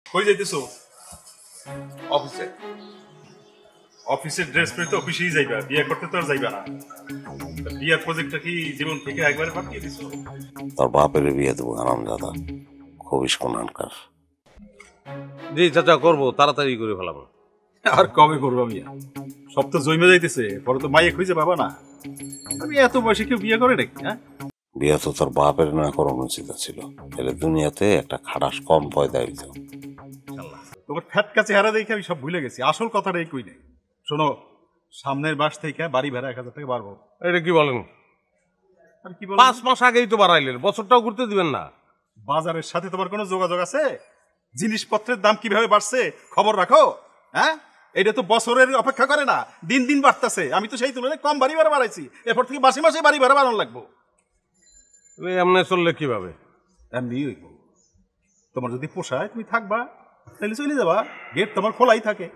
কই যাইতেছো? অফিসে। অফিসের ড্রেস পরে তো অফিসেই যাইবা, বিয়ে করতে তো আর যাইবা না। বিয়ার প্রজেক্টটা কি জীবন থেকে একবারে পাঠিয়ে দিছো? তোর বাপের বিয়ে দেবো আরামজাদা, খুবই কোনানকার। জি চাচা, করবো, তাড়াতাড়ি করে ফেলাবো। আর কবে করবো বিয়া? সব তো জমে যাইতেছে, পরে তো মাইয়ে খুঁজে পাবা না। আমি এত বয়সে কেউ বিয়ে করে নাকি? হ্যাঁ, বিয়ে তো তোর বাপের না করানো উচিত ছিল, এলে দুনিয়াতে একটা খাটাস কম পয়দা হইত। তোমার ফ্যাটকা চেহারা দেখে আমি সব ভুলে গেছি, আসল কথাটাই কই নাই। শোনো, সামনের মাস থেকে বাড়ি ভাড়া 1000 টাকা বাড়বো। এটা কি বলেন? আর কি বল, 5 মাস আগেই তো বাড়াইলেন, বছরটাও ঘুরতে দিবেন না? বাজারের সাথে তোমার কোনো যোগাযোগ আছে? জিনিসপত্রের দাম কিভাবে বাড়ছে খবর রাখো? হ্যাঁ, এটা তো বছরের অপেক্ষা করে না, দিন দিন বাড়তেছে। আমি তো সেই তুলনায় কম বাড়ি ভাড়া বাড়াইছি, এরপর থেকে মাসে মাসে বাড়ি ভাড়া বাড়ানো লাগবো। এমনি চললে কিভাবে? এমনি হইব। তোমার যদি পোষায় তুমি থাকবা, তাহলে চলে যাবা, গেট তোমার খোলাই থাকে।